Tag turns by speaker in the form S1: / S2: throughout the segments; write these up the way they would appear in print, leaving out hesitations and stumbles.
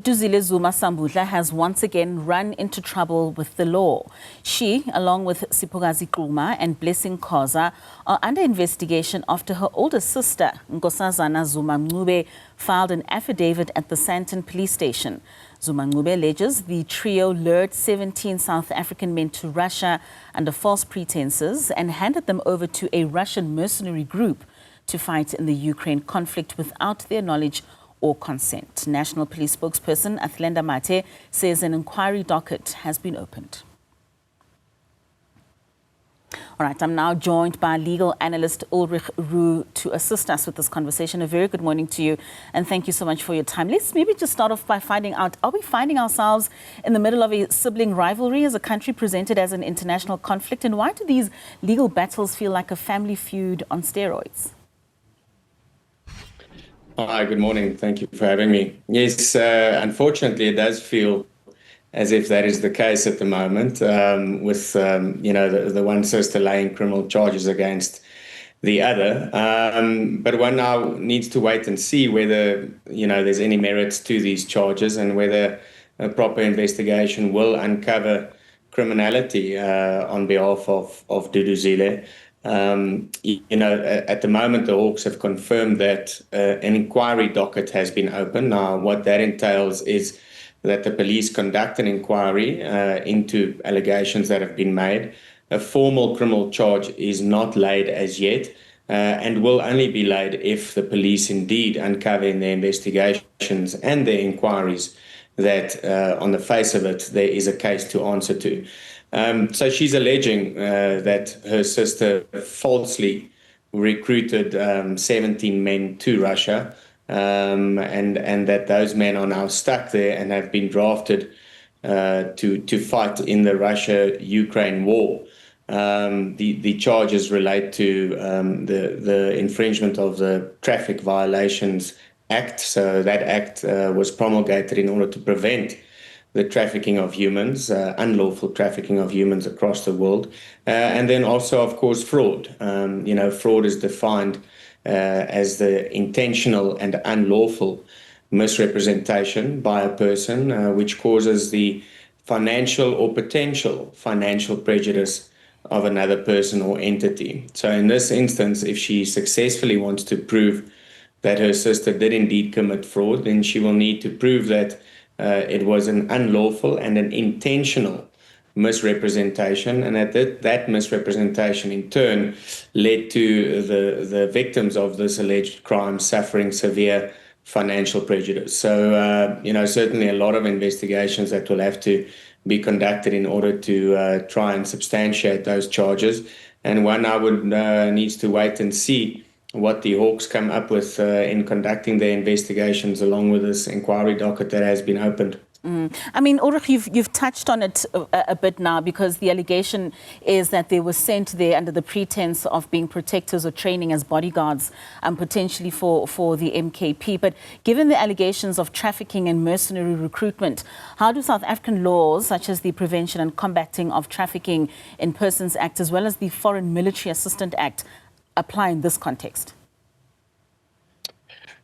S1: Duzile Zuma Sambudla has once again run into trouble with the law. She, along with Sipogazi Kluma and Blessing Khoza, are under investigation after her older sister, Nkosazana Zuma Ncube, filed an affidavit at the Sandton police station. Zuma Ncube alleges the trio lured 17 South African men to Russia under false pretenses and handed them over to a Russian mercenary group to fight in the Ukraine conflict without their knowledge or consent. National Police spokesperson Athlenda Mate says an inquiry docket has been opened. All right, I'm now joined by legal analyst Ulrich Roux to assist us with this conversation. A very good morning to you, and thank you so much for your time. Let's maybe just start off by finding out, are we finding ourselves in the middle of a sibling rivalry as a country presented as an international conflict? And why do these legal battles feel like a family feud on steroids?
S2: Hi, good morning. Thank you for having me. Yes, unfortunately, it does feel as if that is the case at the moment, with the one sister laying criminal charges against the other. But one now needs to wait and see whether there's any merits to these charges and whether a proper investigation will uncover criminality on behalf of Duduzile. At the moment, the Hawks have confirmed that an inquiry docket has been opened. Now, what that entails is that the police conduct an inquiry into allegations that have been made. A formal criminal charge is not laid as yet and will only be laid if the police indeed uncover in their investigations and their inquiries that on the face of it, there is a case to answer to. So she's alleging that her sister falsely recruited 17 men to Russia, and that those men are now stuck there and have been drafted to fight in the Russia-Ukraine war. The charges relate to the infringement of the Traffic Violations Act. So that act was promulgated in order to prevent the trafficking of humans, unlawful trafficking of humans across the world. And then also, of course, fraud. Fraud is defined as the intentional and unlawful misrepresentation by a person, which causes the financial or potential financial prejudice of another person or entity. So in this instance, if she successfully wants to prove that her sister did indeed commit fraud, then she will need to prove that it was an unlawful and an intentional misrepresentation, and that misrepresentation in turn led to the victims of this alleged crime suffering severe financial prejudice. So, certainly a lot of investigations that will have to be conducted in order to try and substantiate those charges. And one I would needs to wait and see what the Hawks come up with in conducting their investigations along with this inquiry docket that has been opened.
S1: I mean, Ulrich, you've touched on it a bit now, because the allegation is that they were sent there under the pretense of being protectors or training as bodyguards, potentially for the MKP. But given the allegations of trafficking and mercenary recruitment, how do South African laws, such as the Prevention and Combating of Trafficking in Persons Act, as well as the Foreign Military Assistant Act, apply in this context?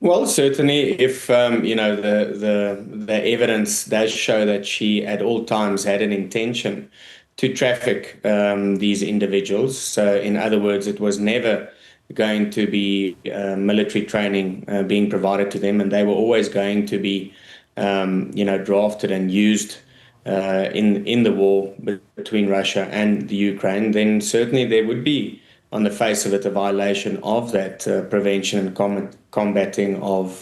S2: Well, certainly, if the evidence does show that she at all times had an intention to traffic these individuals. So, in other words, it was never going to be military training being provided to them, and they were always going to be, drafted and used in the war between Russia and the Ukraine. Then certainly there would be, on the face of it, a violation of that Prevention and Combating of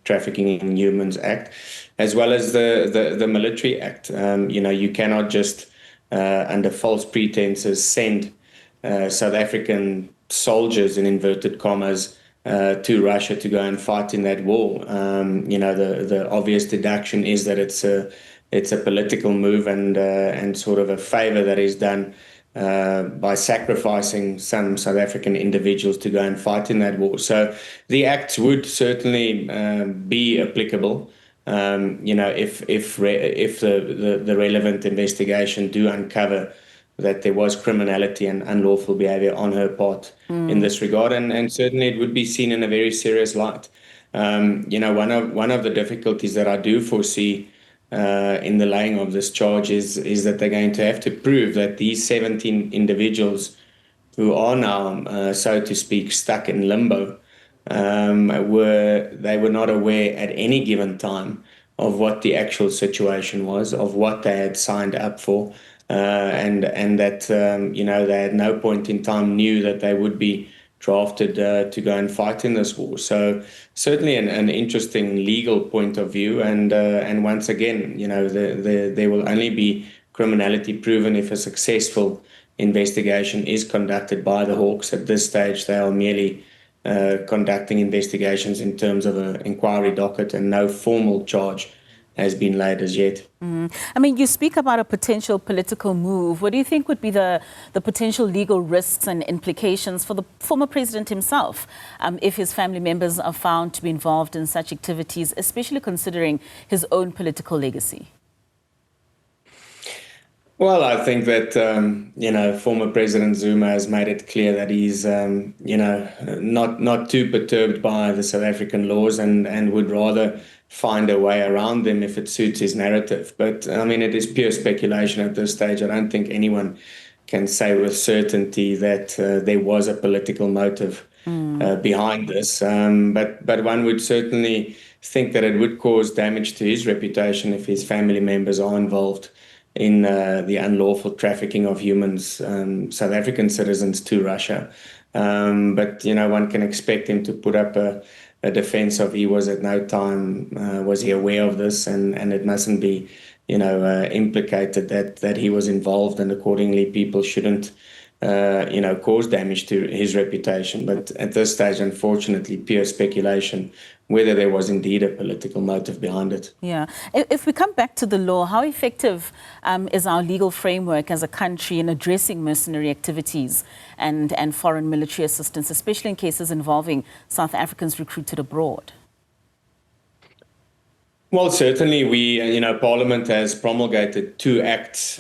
S2: Trafficking in Humans Act, as well as the Military Act. You cannot just, under false pretenses, send South African soldiers, in inverted commas, to Russia to go and fight in that war. The obvious deduction is that it's a political move and sort of a favor that is done by sacrificing some South African individuals to go and fight in that war. So the acts would certainly be applicable, if the relevant investigation do uncover that there was criminality and unlawful behavior on her part in this regard. And certainly it would be seen in a very serious light. One of the difficulties that I do foresee in the laying of this charge is that they're going to have to prove that these 17 individuals who are now, so to speak, stuck in limbo, were not aware at any given time of what the actual situation was, of what they had signed up for, and that they at no point in time knew that they would be drafted to go and fight in this war. So certainly an interesting legal point of view, and once again, there will only be criminality proven if a successful investigation is conducted by the Hawks. At this stage, they are merely conducting investigations in terms of an inquiry docket, and no formal charge has been laid as yet.
S1: I mean, you speak about a potential political move. What do you think would be the potential legal risks and implications for the former president himself if his family members are found to be involved in such activities, especially considering his own political legacy?
S2: Well, I think that, former President Zuma has made it clear that he's, not too perturbed by the South African laws and would rather find a way around them if it suits his narrative. But, I mean, it is pure speculation at this stage. I don't think anyone can say with certainty that there was a political motive behind this. But one would certainly think that it would cause damage to his reputation if his family members are involved in the unlawful trafficking of humans, South African citizens, to Russia. But, one can expect him to put up a defense of he was at no time, was he aware of this, and it mustn't be, implicated that he was involved, and accordingly people shouldn't, cause damage to his reputation. But at this stage, unfortunately, pure speculation whether there was indeed a political motive behind it.
S1: Yeah. If we come back to the law, how effective is our legal framework as a country in addressing mercenary activities and foreign military assistance, especially in cases involving South Africans recruited abroad?
S2: Well, certainly Parliament has promulgated 2 acts,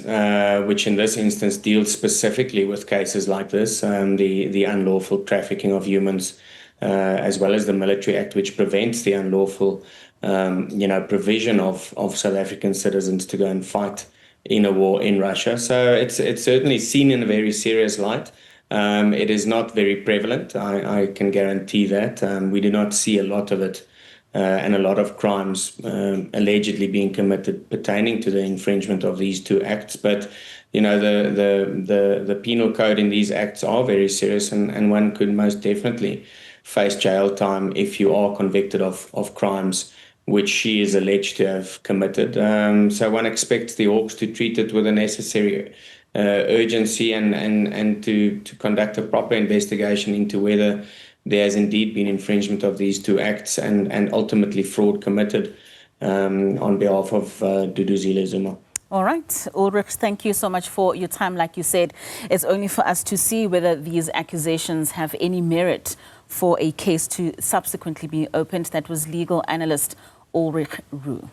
S2: which in this instance deal specifically with cases like this, the unlawful trafficking of humans, as well as the Military Act, which prevents the unlawful, provision of South African citizens to go and fight in a war in Russia. So it's certainly seen in a very serious light. It is not very prevalent, I can guarantee that. We do not see a lot of it, and a lot of crimes allegedly being committed pertaining to the infringement of these 2 acts. But the penal code in these acts are very serious, and one could most definitely face jail time if you are convicted of crimes which she is alleged to have committed. So one expects the Hawks to treat it with the necessary urgency and to conduct a proper investigation into whether there has indeed been infringement of these 2 acts and ultimately fraud committed on behalf of Duduzile Zuma.
S1: All right. Ulrich, thank you so much for your time. Like you said, it's only for us to see whether these accusations have any merit for a case to subsequently be opened. That was legal analyst Ulrich Roux.